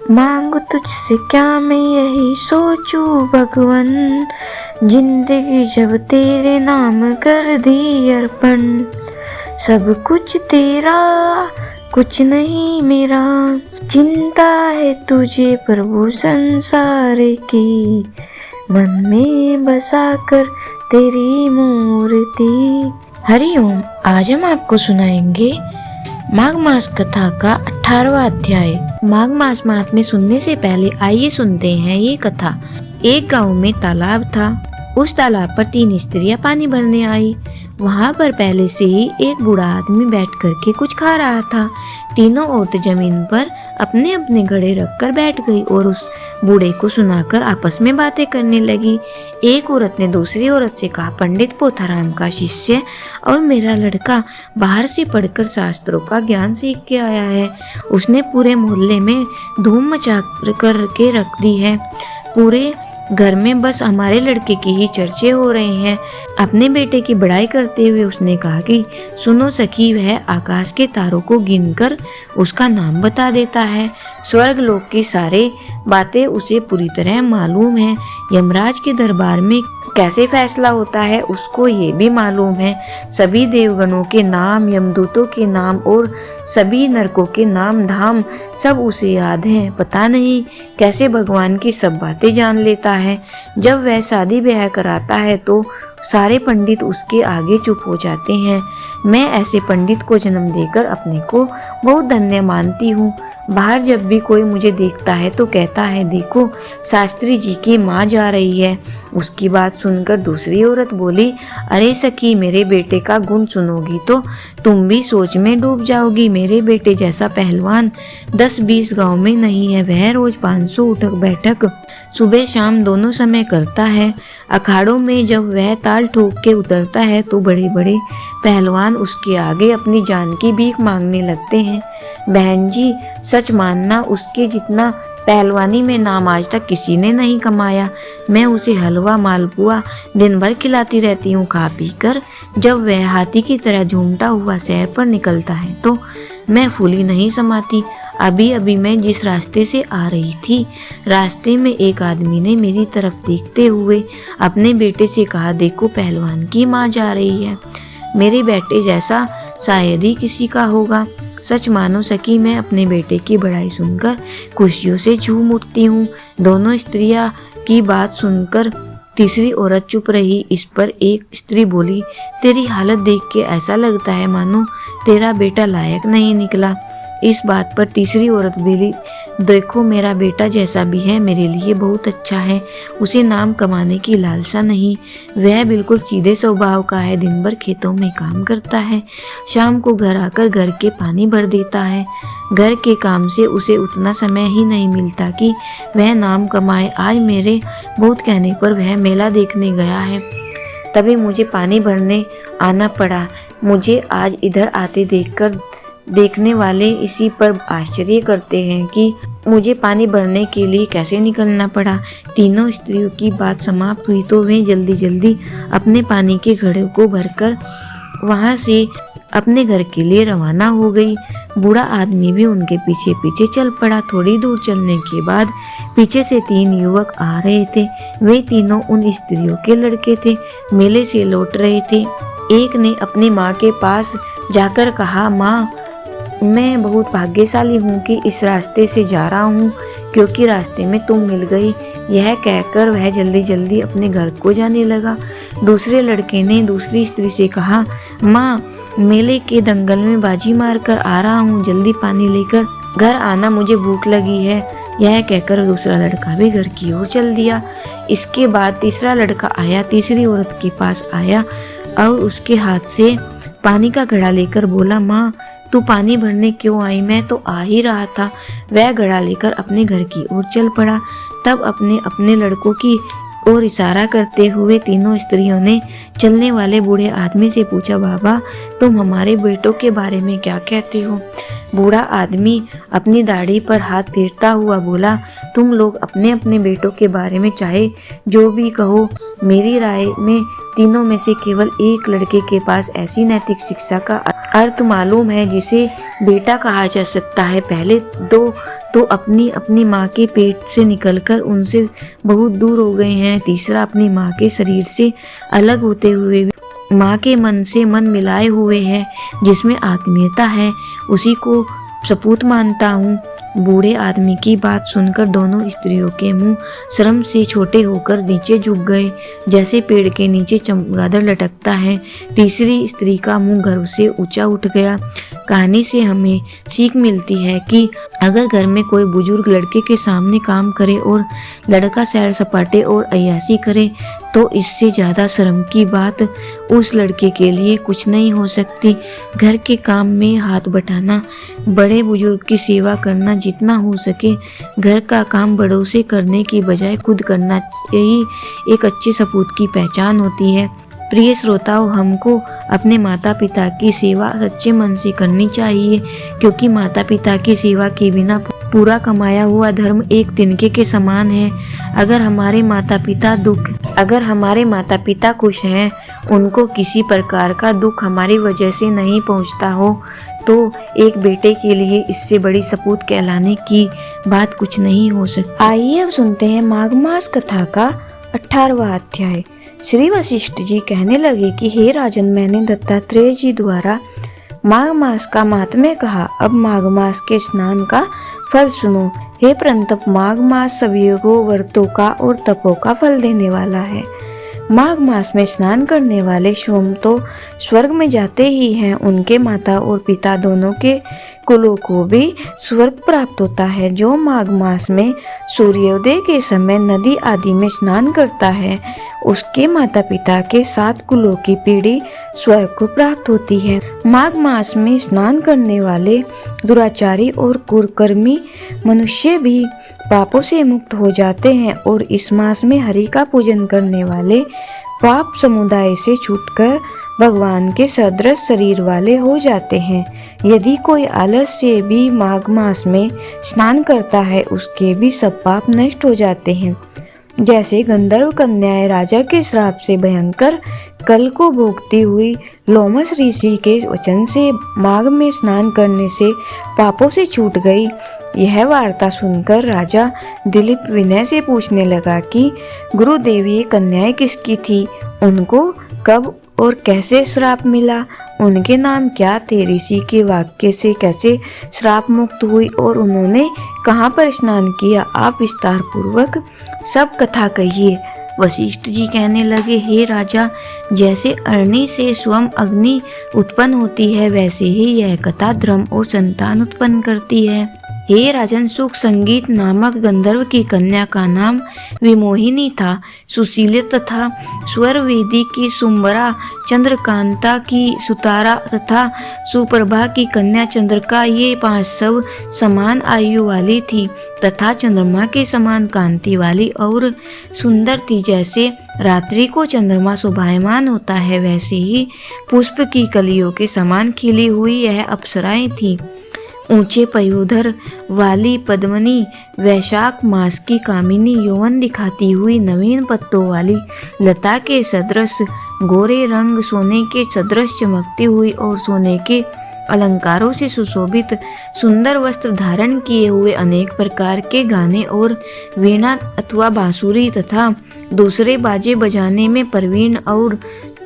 मांगू तुझसे क्या मैं यही सोचूं भगवन, जिंदगी जब तेरे नाम कर दी अर्पण। सब कुछ तेरा कुछ नहीं मेरा, चिंता है तुझे प्रभु संसार की, मन में बसा कर तेरी मूर्ति। हरिओम। आज हम आपको सुनाएंगे माघ मास कथा का 18वां अध्याय। माघ मास महात्म्य सुनने से पहले आइए सुनते हैं ये कथा। एक गांव में तालाब था। उस तालाब पर 3 स्त्रियां पानी भरने आई। वहां पर पहले से ही एक बूढ़ा आदमी बैठ करके कुछ खा रहा था। तीनों औरतें जमीन पर अपने अपने घड़े रखकर बैठ गई और उस बूढ़े को सुनाकर आपस में बातें करने लगी। एक औरत ने दूसरी औरत से कहा, पंडित पोथाराम का शिष्य और मेरा लड़का बाहर से पढ़कर शास्त्रों का ज्ञान सीख के आया है। उसने पूरे मोहल्ले में धूम मचा करके रख दी है। पूरे घर में बस हमारे लड़के की ही चर्चे हो रहे हैं। अपने बेटे की बड़ाई करते हुए उसने कहा कि सुनो सखी, वह आकाश के तारों को गिनकर उसका नाम बता देता है। स्वर्ग लोक की सारे बातें उसे पूरी तरह मालूम है। यमराज के दरबार में कैसे फैसला होता है उसको ये भी मालूम है। सभी देवगणों के नाम, यमदूतों के नाम और सभी नरकों के नाम धाम सब उसे याद हैं। पता नहीं कैसे भगवान की सब बातें जान लेता है। जब वह शादी ब्याह कराता है तो सारे पंडित उसके आगे चुप हो जाते हैं। मैं ऐसे पंडित को जन्म देकर अपने को बहुत धन्य मानती हूँ। बाहर जब भी कोई मुझे देखता है तो कहता है, देखो शास्त्री जी की माँ जा रही है। उसकी बात सुनकर दूसरी औरत बोली, अरे सखी, मेरे बेटे का गुण सुनोगी तो तुम भी सोच में डूब जाओगी। मेरे बेटे जैसा पहलवान 10-20 गांव में नहीं है। वह रोज 500 उठक बैठक सुबह शाम दोनों समय करता है। अखाड़ों में जब वह ताल ठोक के उतरता है तो बड़े बड़े पहलवान उसके आगे अपनी जान की भीख मांगने लगते हैं। बहन जी, सच मानना, उसके जितना पहलवानी में नाम आज तक किसी ने नहीं कमाया। मैं उसे हलवा मालपुआ दिन भर खिलाती रहती हूँ। खा पी कर जब वह हाथी की तरह झूमता हुआ शहर पर निकलता है तो मैं फूली नहीं समाती। अभी अभी मैं जिस रास्ते से आ रही थी, रास्ते में एक आदमी ने मेरी तरफ देखते हुए अपने बेटे से कहा, देखो पहलवान की माँ जा रही है। मेरे बेटे जैसा शायद ही किसी का होगा। सच मानो सखी, मैं अपने बेटे की बड़ाई सुनकर खुशियों से झूम उठती हूँ। दोनों स्त्रियां की बात सुनकर तीसरी औरत चुप रही। इस पर एक स्त्री बोली, तेरी हालत देख के ऐसा लगता है मानो तेरा बेटा लायक नहीं निकला। इस बात पर तीसरी औरत बोली, देखो मेरा बेटा जैसा भी है मेरे लिए बहुत अच्छा है। उसे नाम कमाने की लालसा नहीं। वह बिल्कुल सीधे स्वभाव का है। दिन भर खेतों में काम करता है, शाम को घर आकर घर के पानी भर देता है। घर के काम से उसे उतना समय ही नहीं मिलता कि वह नाम कमाए। आज मेरे बहुत कहने पर वह मेला देखने गया है, तभी मुझे पानी भरने आना पड़ा। मुझे आज इधर आते देखकर देखने वाले इसी पर आश्चर्य करते हैं कि मुझे पानी भरने के लिए कैसे निकलना पड़ा। तीनों स्त्रियों की बात समाप्त हुई तो वे जल्दी जल्दी अपने पानी के घड़े को भरकर वहां से अपने घर के लिए रवाना हो गई। बूढ़ा आदमी भी उनके पीछे पीछे चल पड़ा। थोड़ी दूर चलने के बाद पीछे से 3 युवक आ रहे थे। वे तीनों उन स्त्रियों के लड़के थे। मेले से लौट रहे थे। एक ने अपनी माँ के पास जाकर कहा, माँ, मैं बहुत भाग्यशाली हूँ कि इस रास्ते से जा रहा हूँ क्योंकि रास्ते में तुम मिल गई। यह कहकर वह जल्दी जल्दी अपने घर को जाने लगा। दूसरे लड़के ने दूसरी स्त्री से कहा, माँ, मेले के दंगल में बाजी मारकर आ रहा हूँ, जल्दी पानी लेकर घर आना, मुझे भूख लगी है। यह कहकर दूसरा लड़का भी घर की ओर चल दिया। इसके बाद तीसरा लड़का आया, तीसरी औरत के पास आया और उसके हाथ से पानी का घड़ा लेकर बोला, माँ, तू पानी भरने क्यों आई? मैं तो आ ही रहा था। वह घड़ा लेकर अपने घर की ओर चल पड़ा। तब अपने अपने लड़कों की ओर इशारा करते हुए तीनों स्त्रियों ने चलने वाले बूढ़े आदमी से पूछा, बाबा, तुम हमारे बेटों के बारे में क्या कहते हो? बूढ़ा आदमी अपनी दाढ़ी पर हाथ फेरता हुआ बोला, तुम लोग अपने अपने बेटों के बारे में चाहे जो भी कहो, मेरी राय में तीनों में से केवल एक लड़के के पास ऐसी नैतिक शिक्षा का अर्थ मालूम है जिसे बेटा कहा जा सकता है। पहले 2 तो अपनी अपनी माँ के पेट से निकलकर उनसे बहुत दूर हो गए हैं। तीसरा, अपनी माँ के शरीर से अलग होते हुए भी माँ के मन से मन मिलाए हुए है, जिसमें आत्मीयता है, उसी को सपूत मानता हूँ। बूढ़े आदमी की बात सुनकर दोनों स्त्रियों के मुंह शर्म से छोटे होकर नीचे झुक गए, जैसे पेड़ के नीचे चमगादड़ लटकता है। तीसरी स्त्री का मुंह गर्व से ऊंचा उठ गया। कहानी से हमें सीख मिलती है कि अगर घर में कोई बुजुर्ग लड़के के सामने काम करे और लड़का सैर सपाटे और अय्यासी करे, तो इससे ज़्यादा शर्म की बात उस लड़के के लिए कुछ नहीं हो सकती। घर के काम में हाथ बटाना, बड़े बुजुर्ग की सेवा करना, जितना हो सके घर का काम बड़ों से करने की बजाय खुद करना, यही एक अच्छे सपूत की पहचान होती है। प्रिय श्रोताओं, हमको अपने माता पिता की सेवा सच्चे मन से करनी चाहिए, क्योंकि माता पिता की सेवा के बिना पूरा कमाया हुआ धर्म एक तिनके के समान है। अगर हमारे माता पिता खुश हैं, उनको किसी प्रकार का दुख हमारी वजह से नहीं पहुंचता हो, तो एक बेटे के लिए इससे बड़ी सपूत कहलाने की बात कुछ नहीं हो सकती। आइए अब सुनते हैं माघ मास कथा का 18वां अध्याय। श्री वशिष्ठ जी कहने लगे कि हे राजन, मैंने दत्तात्रेय जी द्वारा माघ मास का महात्म्य कहा। अब माघ मास के स्नान का फल सुनो। हे परंतप, माघ मास सभी को व्रतों का और तपों का फल देने वाला है। माघ मास में स्नान करने वाले स्वयं तो स्वर्ग में जाते ही हैं, उनके माता और पिता दोनों के कुलों को भी स्वर्ग प्राप्त होता है। जो माघ मास में सूर्योदय के समय नदी आदि में स्नान करता है, उसके माता पिता के 7 कुलों की पीढ़ी स्वर्ग को प्राप्त होती है। माघ मास में स्नान करने वाले दुराचारी और कुकर्मी मनुष्य भी पापों से मुक्त हो जाते हैं, और इस मास में हरि का पूजन करने वाले पाप समुदाय से छूटकर भगवान के सदृश शरीर वाले हो जाते हैं। यदि कोई आलस से भी माघ मास में स्नान करता है, उसके भी सब पाप नष्ट हो जाते हैं। जैसे गंधर्व कन्याएं राजा के श्राप से भयंकर कल को भोगती हुई लोमस ऋषि के वचन से माघ में स्नान करने से पापों से छूट गई। यह वार्ता सुनकर राजा दिलीप विनय से पूछने लगा कि गुरुदेव, ये कन्याएं किसकी थी? उनको कब और कैसे श्राप मिला? उनके नाम क्या थे? ऋषि के वाक्य से कैसे श्राप मुक्त हुई और उन्होंने कहाँ पर स्नान किया? आप विस्तार पूर्वक सब कथा कहिए। वशिष्ठ जी कहने लगे, हे राजा, जैसे अग्नि से स्वयं अग्नि उत्पन्न होती है, वैसे ही यह कथा धर्म और संतान उत्पन्न करती है। हे राजन, सुख संगीत नामक गंधर्व की कन्या का नाम विमोहिनी था। सुशील तथा स्वरवेदी की सुंबरा, चंद्रकांता की सुतारा तथा सुप्रभा की कन्या चंद्रिका, ये 5 सब समान आयु वाली थी तथा चंद्रमा के समान कांति वाली और सुंदर थी। जैसे रात्रि को चंद्रमा शोभायमान होता है, वैसे ही पुष्प की कलियों के समान खिली हुई यह अप्सराएं थी। ऊंचे पयोधर वाली पद्मनी, वैशाख मास की कामिनी, यौवन दिखाती हुई नवीन पत्तों वाली लता के सदृश, गोरे रंग सोने के सदृश चमकती हुई और सोने के अलंकारों से सुशोभित, सुंदर वस्त्र धारण किए हुए, अनेक प्रकार के गाने और वीणा अथवा बांसुरी तथा दूसरे बाजे बजाने में प्रवीण और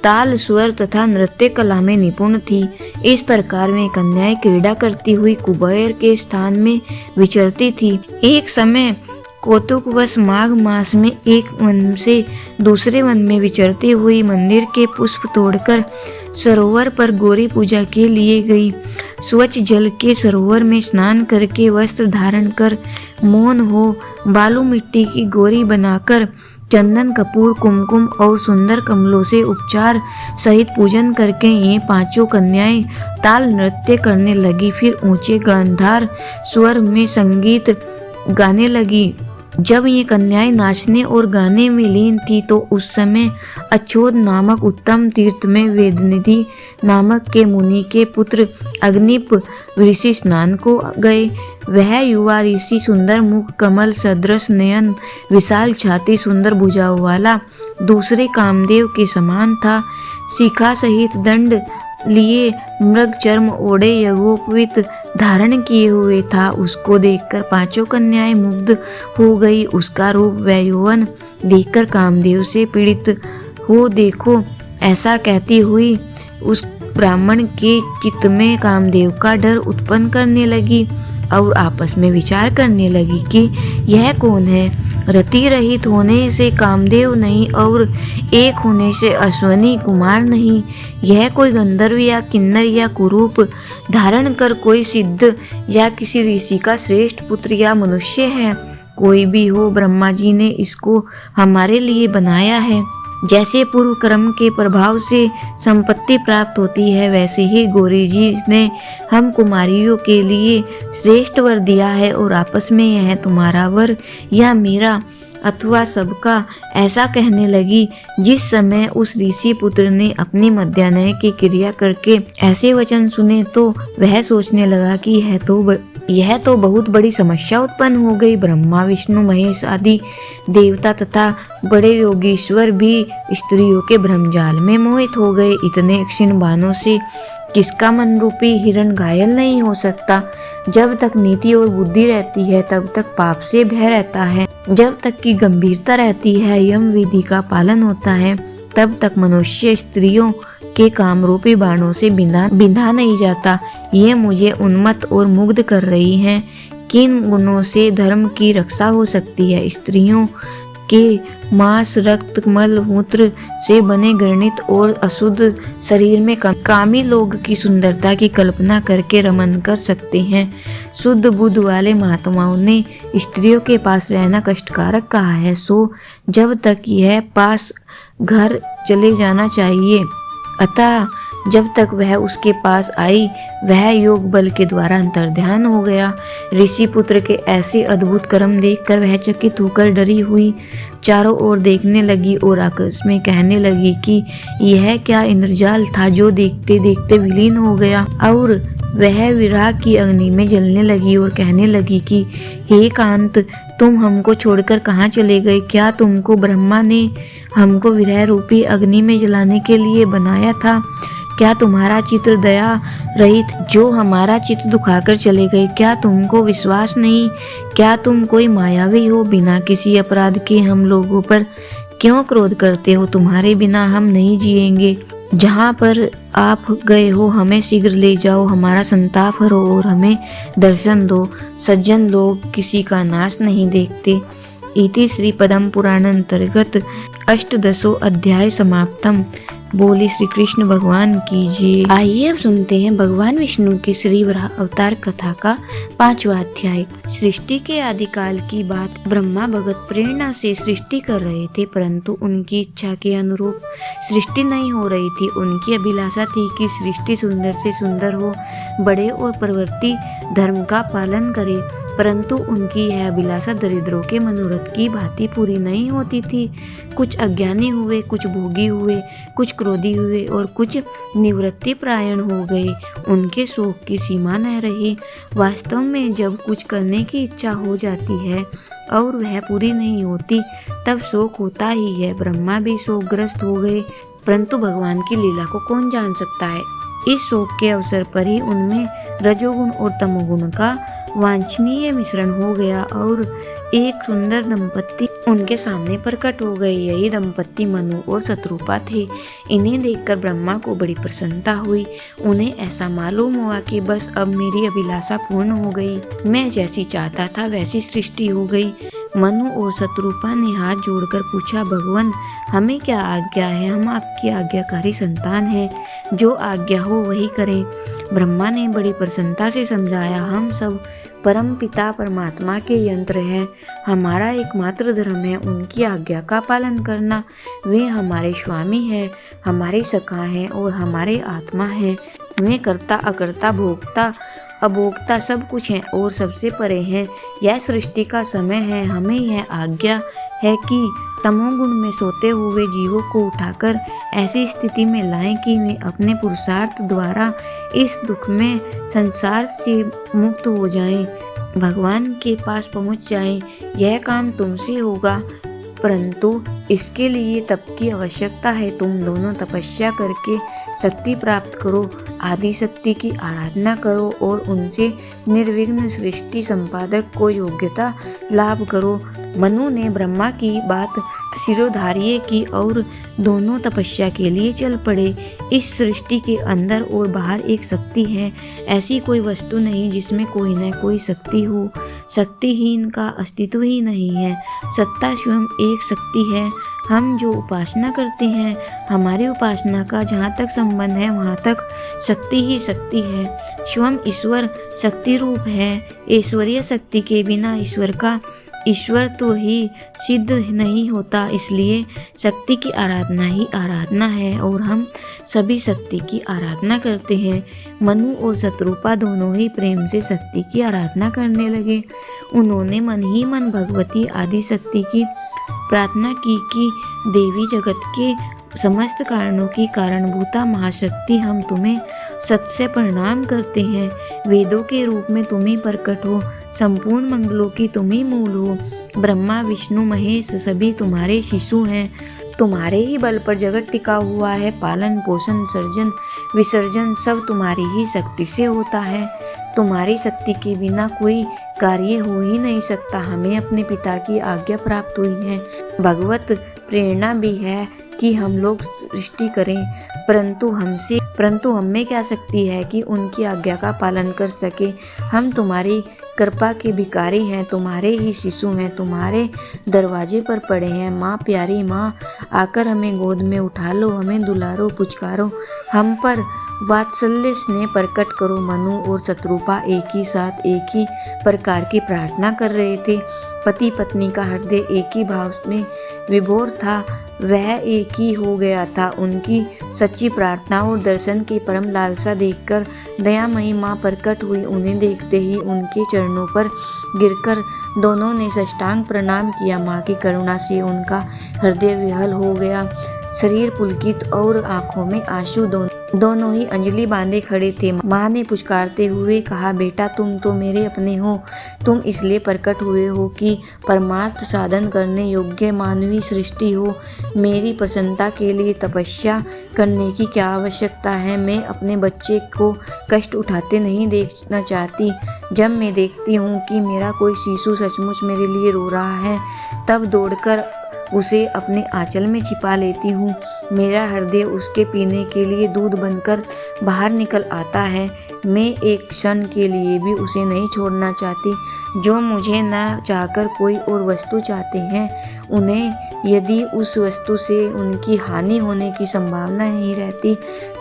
ताल, स्वर तथा नृत्य कला में निपुण थी। इस प्रकार में कन्याएं क्रीड़ा करती हुई कुबेर के स्थान में विचरती थी। एक समय कौतुकवश माघ मास में एक वन से दूसरे वन में विचरती हुई मंदिर के पुष्प तोड़कर सरोवर पर गौरी पूजा के लिए गई। स्वच्छ जल के सरोवर में स्नान करके वस्त्र धारण कर मौन हो बालू मिट्टी की गौरी बनाकर चंदन कपूर कुमकुम और सुंदर कमलों से उपचार सहित पूजन करके ये 5 कन्याएं ताल नृत्य करने लगी। फिर ऊंचे गांधार स्वर में संगीत गाने लगी। जब ये कन्याएं नाचने और गाने में लीन थी तो उस समय अच्छोद नामक उत्तम तीर्थ में वेदनिधि नामक के मुनि के पुत्र अग्निप ऋषि स्नान को गए। वह युवा ऋषि सुंदर मुख, कमल सदृश नयन, विशाल छाती, सुंदर भुजाओं वाला, दूसरे कामदेव के समान था। शिखा सहित दंड लिए मृग चर्म ओढ़े यज्ञोपवीत धारण किए हुए था। उसको देखकर पांचों कन्याएं मुग्ध हो गई। उसका रूप व यौवन देखकर कामदेव से पीड़ित हो देखो ऐसा कहती हुई उस ब्राह्मण के चित्त में कामदेव का डर उत्पन्न करने लगी और आपस में विचार करने लगी कि यह कौन है। रति रहित होने से कामदेव नहीं और एक होने से अश्वनी कुमार नहीं। यह कोई गंधर्व या किन्नर या कुरूप धारण कर कोई सिद्ध या किसी ऋषि का श्रेष्ठ पुत्र या मनुष्य है। कोई भी हो, ब्रह्मा जी ने इसको हमारे लिए बनाया है। जैसे पूर्व कर्म के प्रभाव से संपत्ति प्राप्त होती है, वैसे ही गौरी जी ने हम कुमारियों के लिए श्रेष्ठ वर दिया है और आपस में यह तुम्हारा वर या मेरा अथवा सबका ऐसा कहने लगी। जिस समय उस ऋषि पुत्र ने अपनी मध्यान्ह की क्रिया करके ऐसे वचन सुने तो वह सोचने लगा कि यह तो बहुत बड़ी समस्या उत्पन्न हो गई। ब्रह्मा विष्णु महेश आदि देवता तथा बड़े योगीश्वर भी स्त्रियों के भ्रमजाल में मोहित हो गए। इतने क्षीण बाणों से किसका मन रूपी हिरण घायल नहीं हो सकता। जब तक नीति और बुद्धि रहती है तब तक पाप से भय रहता है। जब तक की गंभीरता रहती है, यम विधि का पालन होता है, तब तक मनुष्य स्त्रियों के काम रूपी बाणों से बिंधा नहीं जाता। ये मुझे उन्मत्त और मुग्ध कर रही हैं। किन गुणों से धर्म की रक्षा हो सकती है। स्त्रियों के मांस, रक्त, मल, मूत्र से बने घृणित और अशुद्ध शरीर में कामी लोग की सुंदरता की कल्पना करके रमन कर सकते हैं। शुद्ध बुद्ध वाले महात्माओं ने स्त्रियों के पास रहना कष्टकारक कहा है। सो जब तक यह पास घर चले जाना चाहिए। अतः जब तक वह उसके पास आई, वह योग बल के द्वारा अंतर्ध्यान हो गया। ऋषि पुत्र के ऐसे अद्भुत कर्म देखकर वह चकित होकर डरी हुई चारों ओर देखने लगी और आकाश में कहने लगी कि यह क्या इंद्रजाल था जो देखते देखते विलीन हो गया। और वह विराग की अग्नि में जलने लगी और कहने लगी कि हे कांत, तुम हमको छोड़कर कहाँ चले गए? क्या तुमको ब्रह्मा ने हमको विरह रूपी अग्नि में जलाने के लिए बनाया था? क्या तुम्हारा चित्र दया रहित जो हमारा चित्त दुखाकर चले गए? क्या तुमको विश्वास नहीं? क्या तुम कोई मायावी हो? बिना किसी अपराध के हम लोगों पर क्यों क्रोध करते हो? तुम्हारे बिना हम नहीं जिएंगे। जहाँ पर आप गए हो हमें शीघ्र ले जाओ, हमारा संताप हरो और हमें दर्शन दो। सज्जन लोग किसी का नाश नहीं देखते। इति श्री पद्म पुराण अंतर्गत अष्टदशो अध्याय समाप्तम। बोली श्री कृष्ण भगवान की जय। आइए अब सुनते हैं भगवान विष्णु के श्री वराह अवतार कथा का 5वां अध्याय। सृष्टि के आदिकाल की बात। ब्रह्मा भगत प्रेरणा से सृष्टि कर रहे थे, परंतु उनकी इच्छा के अनुरूप सृष्टि नहीं हो रही थी। उनकी अभिलाषा थी कि सृष्टि सुंदर से सुंदर हो, बड़े और प्रवृत्ति धर्म का पालन करे, परंतु उनकी यह अभिलाषा दरिद्रों के मनोरथ की भांति पूरी नहीं होती थी। कुछ अज्ञानी हुए, कुछ भोगी हुए, कुछ क्रोधी हुए और कुछ निवृत्ति प्रायण हो गए। उनके शोक की सीमा न रही। वास्तव में जब कुछ करने की इच्छा हो जाती है और वह पूरी नहीं होती, तब शोक होता ही है। ब्रह्मा भी शोकग्रस्त हो गए, परंतु भगवान की लीला को कौन जान सकता है। इस शोक के अवसर पर ही उनमें रजोगुण और तमोगुण का वांछनीय मिश्रण हो गया और एक सुंदर दंपत्ति उनके सामने प्रकट हो गए। यही दंपत्ति मनु और शत्रुपा थे। इन्हें देखकर ब्रह्मा को बड़ी प्रसन्नता हुई। उन्हें ऐसा मालूम हुआ कि बस अब मेरी अभिलाषा पूर्ण हो गई। मैं जैसी चाहता था वैसी सृष्टि हो गई। मनु और शत्रुपा ने हाथ जोड़कर पूछा, भगवान हमें क्या आज्ञा है? हम आपकी आज्ञाकारी संतान हैं, जो आज्ञा हो वही करें। ब्रह्मा ने बड़ी प्रसन्नता से समझाया, हम सब परम पिता परमात्मा के यंत्र हैं। हमारा एकमात्र धर्म है उनकी आज्ञा का पालन करना। वे हमारे स्वामी हैं, हमारे सखा हैं और हमारे आत्मा हैं। वे कर्ता अकर्ता भोक्ता अभोक्ता सब कुछ हैं और सबसे परे हैं। यह सृष्टि का समय है। हमें यह आज्ञा है कि तमोगुण में सोते हुए जीवों को उठाकर ऐसी स्थिति में लाएं कि वे अपने पुरुषार्थ द्वारा इस दुख में संसार से मुक्त हो जाएं, भगवान के पास पहुंच जाएं। यह काम तुमसे होगा। परंतु इसके लिए तप की आवश्यकता है। तुम दोनों तपस्या करके शक्ति प्राप्त करो, आदि शक्ति की आराधना करो और उनसे निर्विघ्न सृष्टि संपादक को योग्यता लाभ करो। मनु ने ब्रह्मा की बात शिरोधार्य की और दोनों तपस्या के लिए चल पड़े। इस सृष्टि के अंदर और बाहर एक शक्ति है। ऐसी कोई वस्तु नहीं जिसमें कोई न कोई शक्ति हो। शक्तिहीन का अस्तित्व ही नहीं है। सत्ता स्वयं एक शक्ति है। हम जो उपासना करते हैं, हमारी उपासना का जहाँ तक संबंध है वहाँ तक शक्ति ही शक्ति है। स्वयं ईश्वर शक्ति रूप है। ईश्वरीय शक्ति के बिना ईश्वर तो ही सिद्ध नहीं होता। इसलिए शक्ति की आराधना ही आराधना है और हम सभी शक्ति की आराधना करते हैं। मनु और शत्रुपा दोनों ही प्रेम से शक्ति की आराधना करने लगे। उन्होंने मन ही मन भगवती आदि शक्ति की प्रार्थना की कि देवी जगत के समस्त कारणों की कारणभूता महाशक्ति, हम तुम्हें सत से प्रणाम करते हैं। वेदों के रूप में तुम ही प्रकट हो। संपूर्ण मंगलों की तुम ही मूल हो। ब्रह्मा विष्णु महेश सभी तुम्हारे शिशु हैं। तुम्हारे ही बल पर जगत टिका हुआ है। पालन पोषण सर्जन विसर्जन सब तुम्हारी ही शक्ति से होता है। तुम्हारी शक्ति के बिना कोई कार्य हो ही नहीं सकता। हमें अपने पिता की आज्ञा प्राप्त हुई है। भगवत प्रेरणा भी है कि हम लोग सृष्टि करें, परंतु हम में क्या शक्ति है कि उनकी आज्ञा का पालन कर सके। हम तुम्हारी कृपा के भिखारी हैं, तुम्हारे ही शिशु हैं, तुम्हारे दरवाजे पर पड़े हैं। माँ प्यारी माँ, आकर हमें गोद में उठा लो, हमें दुलारो पुचकारो, हम पर वात्सल्य स्नेह प्रकट करो। मनु और शत्रुपा एक ही साथ एक ही प्रकार की प्रार्थना कर रहे थे। पति पत्नी का हृदय एक ही भाव में विभोर था, वह एक ही हो गया था। उनकी सच्ची प्रार्थना और दर्शन की परम लालसा देखकर दयामयी माँ प्रकट हुई। उन्हें देखते ही उनके चरणों पर गिरकर दोनों ने साष्टांग प्रणाम किया। माँ की करुणा से उनका हृदय विहल हो गया, शरीर पुलकित और आंखों में आंसू। दोनों ही अंजलि बांधे खड़े थे। माँ ने पुचकारते हुए कहा, बेटा तुम तो मेरे अपने हो। तुम इसलिए प्रकट हुए हो कि परमार्थ साधन करने योग्य मानवीय सृष्टि हो। मेरी प्रसन्नता के लिए तपस्या करने की क्या आवश्यकता है। मैं अपने बच्चे को कष्ट उठाते नहीं देखना चाहती। जब मैं देखती हूँ कि मेरा कोई शिशु सचमुच मेरे लिए रो रहा है, तब दौड़कर उसे अपने आंचल में छिपा लेती हूँ। मेरा हृदय उसके पीने के लिए दूध बनकर बाहर निकल आता है। मैं एक क्षण के लिए भी उसे नहीं छोड़ना चाहती। जो मुझे न चाहकर कोई और वस्तु चाहते हैं, उन्हें यदि उस वस्तु से उनकी हानि होने की संभावना नहीं रहती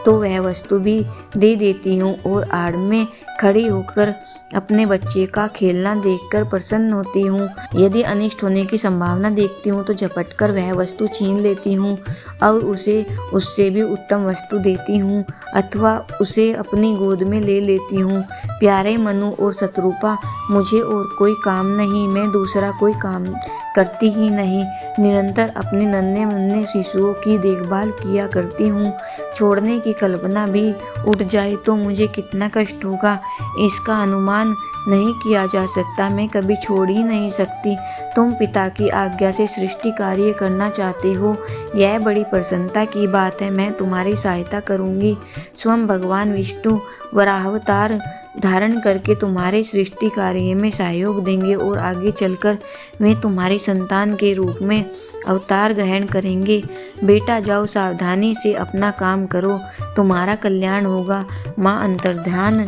तो वह वस्तु भी दे देती हूँ और आड़ में खड़ी होकर अपने बच्चे का खेलना देखकर प्रसन्न होती हूँ। यदि अनिष्ट होने की संभावना देखती हूँ तो झपटकर वह वस्तु छीन लेती हूँ और उसे उससे भी उत्तम वस्तु देती हूँ अथवा उसे अपनी गोद में ले लेती हूँ। प्यारे मनु और शत्रुपा, मुझे और कोई काम नहीं, मैं दूसरा कोई काम करती ही नहीं। निरंतर अपने नन्हे मुन्ने शिशुओं की देखभाल किया करती हूँ। छोड़ने की कल्पना भी उठ जाए तो मुझे कितना कष्ट होगा, इसका अनुमान नहीं किया जा सकता। मैं कभी छोड़ ही नहीं सकती। तुम पिता की आज्ञा से सृष्टि कार्य करना चाहते हो, यह बड़ी प्रसन्नता की बात है। मैं तुम्हारी सहायता करूँगी। स्वयं भगवान विष्णु वराहावतार धारण करके तुम्हारे सृष्टि कार्य में सहयोग देंगे और आगे चलकर वे तुम्हारी संतान के रूप में अवतार ग्रहण करेंगे। बेटा जाओ, सावधानी से अपना काम करो, तुम्हारा कल्याण होगा। माँ अंतर्ध्यान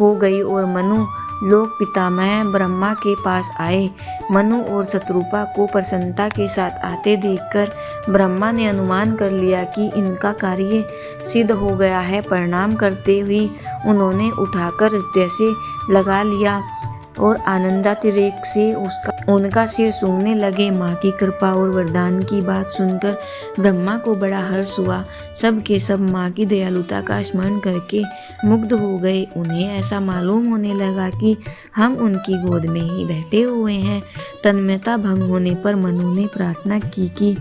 हो गई और मनु लोक पितामह ब्रह्मा के पास आए। मनु और शत्रुपा को प्रसन्नता के साथ आते देखकर ब्रह्मा ने अनुमान कर लिया कि इनका कार्य सिद्ध हो गया है। प्रणाम करते हुए उन्होंने उठाकर हृदय से लगा लिया और आनंदातिरेक से उनका सिर सूंघने लगे। माँ की कृपा और वरदान की बात सुनकर ब्रह्मा को बड़ा हर्ष हुआ। सब के सब माँ की दयालुता का स्मरण करके मुग्ध हो गए। उन्हें ऐसा मालूम होने लगा कि हम उनकी गोद में ही बैठे हुए हैं। तन्मयता भंग होने पर मनु ने प्रार्थना की कि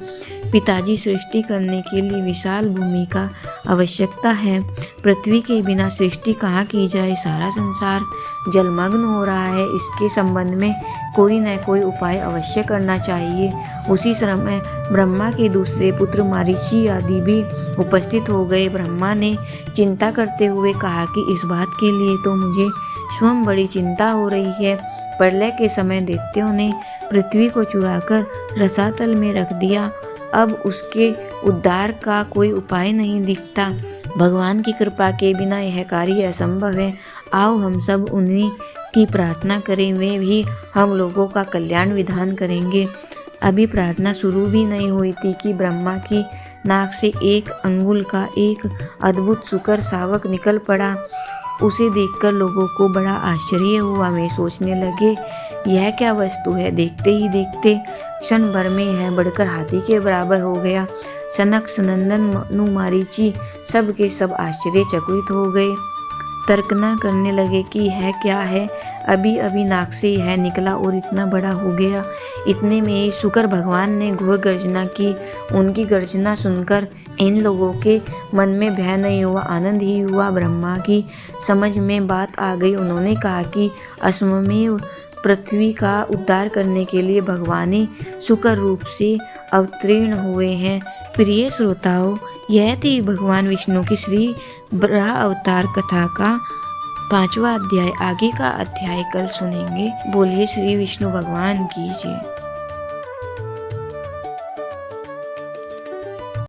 पिताजी सृष्टि करने के लिए विशाल भूमि का आवश्यकता है। पृथ्वी के बिना सृष्टि कहाँ की जाए। सारा संसार जलमग्न हो रहा है। इसके संबंध में कोई न कोई उपाय अवश्य करना चाहिए। उसी समय ब्रह्मा के दूसरे पुत्र मरीचि आदि भी उपस्थित हो गए। ब्रह्मा ने चिंता करते हुए कहा कि इस बात के लिए तो मुझे स्वयं बड़ी चिंता हो रही है। प्रलय के समय दैत्यों ने पृथ्वी को चुराकर रसातल में रख दिया। अब उसके उद्धार का कोई उपाय नहीं दिखता। भगवान की कृपा के बिना यह कार्य असंभव है। आओ हम सब उन्हीं की प्रार्थना करें, वे भी हम लोगों का कल्याण विधान करेंगे। अभी प्रार्थना शुरू भी नहीं हुई थी कि ब्रह्मा की नाक से 1 अंगुल का एक अद्भुत शुकर शावक निकल पड़ा। उसे देखकर लोगों को बड़ा आश्चर्य हुआ। वे सोचने लगे, यह क्या वस्तु है। देखते ही देखते क्षण भर में यह बढ़कर हाथी के बराबर हो गया। सनक, सनंदन, मनु, मरीचि सब के सब आश्चर्यचकित हो गए। तर्कना करने लगे कि यह क्या है। अभी अभी नाक से यह निकला और इतना बड़ा हो गया। इतने में ही शुकर भगवान ने घोर गर्जना की। उनकी गर्जना सुनकर इन लोगों के मन में भय नहीं हुआ, आनंद ही हुआ। ब्रह्मा की समझ में बात आ गई। उन्होंने कहा कि असममेव पृथ्वी का उद्धार करने के लिए भगवान शुकर रूप से अवतीर्ण हुए हैं। प्रिय श्रोताओं, यह थी भगवान विष्णु की श्री वराह अवतार कथा का 5वां अध्याय। आगे का अध्याय कल सुनेंगे। बोलिए श्री विष्णु भगवान की जय।